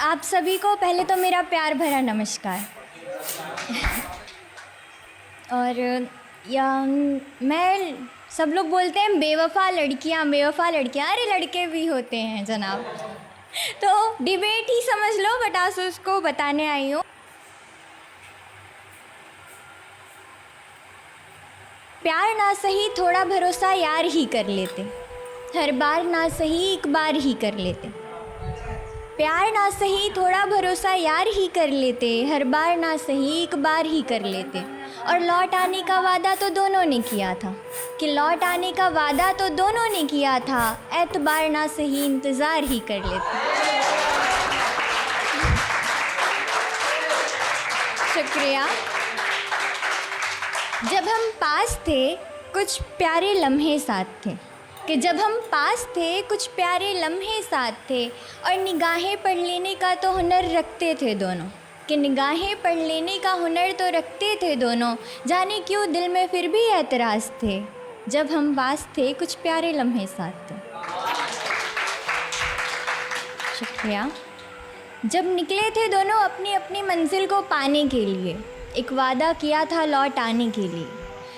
आप सभी को पहले तो मेरा प्यार भरा नमस्कार। और या मैं सब लोग बोलते हैं बेवफ़ा लड़कियां, अरे लड़के भी होते हैं जनाब। तो डिबेट ही समझ लो, बट आज उसको बताने आई हूँ। प्यार ना सही थोड़ा भरोसा यार ही कर लेते, हर बार ना सही एक बार ही कर लेते। प्यार ना सही थोड़ा भरोसा यार ही कर लेते, हर बार ना सही एक बार ही कर लेते। और लौट आने का वादा तो दोनों ने किया था, कि लौट आने का वादा तो दोनों ने किया था, एतबार ना सही इंतज़ार ही कर लेते। शुक्रिया। जब हम पास थे कुछ प्यारे लम्हे साथ थे, कि जब हम पास थे कुछ प्यारे लम्हे साथ थे। और निगाहें पढ़ लेने का तो हुनर रखते थे दोनों, कि निगाहें पढ़ लेने का हुनर तो रखते थे दोनों। जाने क्यों दिल में फिर भी एतराज़ थे, जब हम पास थे कुछ प्यारे लम्हे साथ थे। शुक्रिया। जब निकले थे दोनों अपनी अपनी मंजिल को पाने के लिए, एक वादा किया था लौट आने के लिए।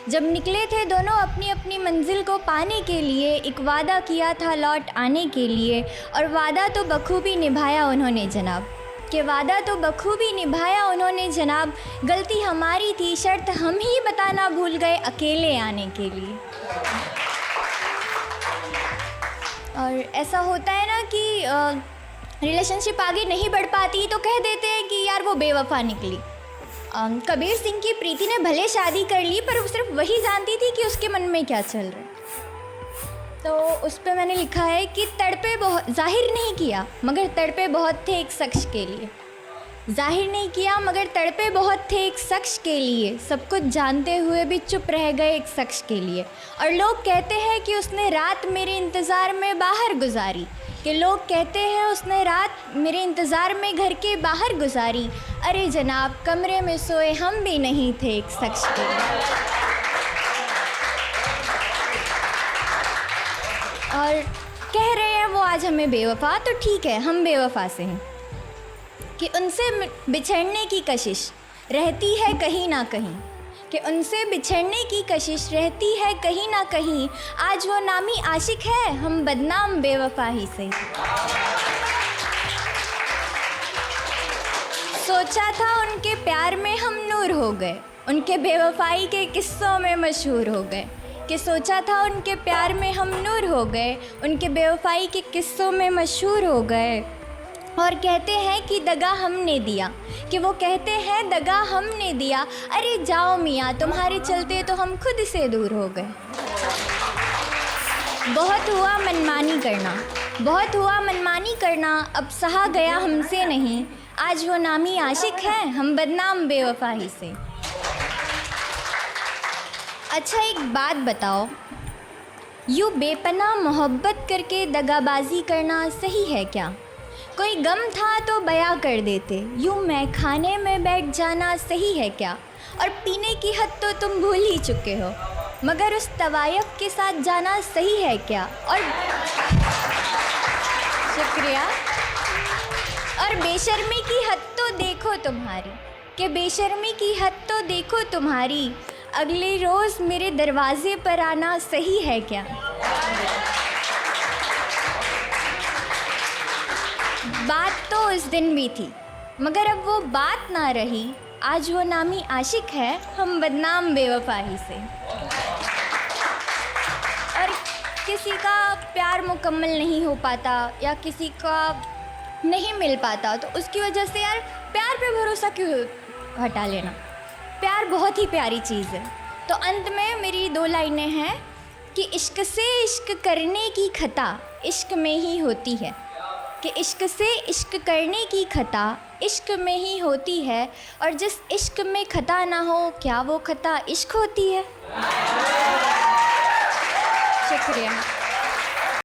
जब निकले थे दोनों अपनी अपनी मंजिल को पाने के लिए, एक वादा किया था लौट आने के लिए। और वादा तो बखूबी निभाया उन्होंने जनाब, कि वादा तो बखूबी निभाया उन्होंने जनाब। गलती हमारी थी, शर्त हम ही बताना भूल गए अकेले आने के लिए। और ऐसा होता है ना कि रिलेशनशिप आगे नहीं बढ़ पाती तो कह देते हैं कि यार वो बेवफा निकली। कबीर सिंह की प्रीति ने भले शादी कर ली, पर वो सिर्फ वही जानती थी कि उसके मन में क्या चल रहा है। तो उस पर मैंने लिखा है कि तड़पे बहुत, जाहिर नहीं किया मगर तड़पे बहुत थे एक शख्स के लिए। जाहिर नहीं किया मगर तड़पे बहुत थे एक शख्स के लिए, सब कुछ जानते हुए भी चुप रह गए एक शख्स के लिए। और लोग कहते हैं कि उसने रात मेरे इंतज़ार में बाहर गुजारी, कि लोग कहते हैं उसने रात मेरे इंतज़ार में घर के बाहर गुजारी। अरे जनाब कमरे में सोए हम भी नहीं थे एक शख्स के लिए। और कह रहे हैं वो आज हमें बेवफ़ा, तो ठीक है हम बेवफ़ा से हैं, कि उनसे बिछड़ने की कशिश रहती है कहीं ना कहीं, कि उनसे बिछड़ने की कशिश रहती है कहीं ना कहीं। आज वो नामी आशिक है, हम बदनाम बेवफा ही से। सोचा था उनके प्यार में हम नूर हो गए, उनके बेवफाई के किस्सों में मशहूर हो गए। कि सोचा था उनके प्यार में हम नूर हो गए, उनके बेवफाई के किस्सों में मशहूर हो गए। और कहते हैं कि दगा हमने दिया, कि वो कहते हैं दगा हमने दिया। अरे जाओ मियाँ तुम्हारे चलते तो हम खुद से दूर हो गए। बहुत हुआ मनमानी करना, बहुत हुआ मनमानी करना, अब सहा गया हमसे नहीं। आज वो नामी आशिक है, हम बदनाम बेवफा ही से। अच्छा एक बात बताओ, यूँ बेपनाह मोहब्बत करके दगाबाजी करना सही है क्या? कोई गम था तो बयां कर देते, यूँ मैं खाने में बैठ जाना सही है क्या? और पीने की हद तो तुम भूल ही चुके हो, मगर उस तवायफ के साथ जाना सही है क्या? और शुक्रिया। और बेशर्मी की हद तो देखो तुम्हारी, कि बेशर्मी की हद तो देखो तुम्हारी, अगले रोज़ मेरे दरवाजे पर आना सही है क्या? बात तो उस दिन भी थी, मगर अब वो बात ना रही। आज वो नामी आशिक है, हम बदनाम बेवफा ही से। और किसी का प्यार मुकम्मल नहीं हो पाता या किसी का नहीं मिल पाता, तो उसकी वजह से यार प्यार पे भरोसा क्यों हटा लेना। प्यार बहुत ही प्यारी चीज़ है। तो अंत में मेरी 2 लाइनें हैं कि इश्क से इश्क करने की खता इश्क में ही होती है, कि इश्क से इश्क करने की खता इश्क में ही होती है। और जिस इश्क में खता ना हो, क्या वो खता इश्क होती है? शुक्रिया।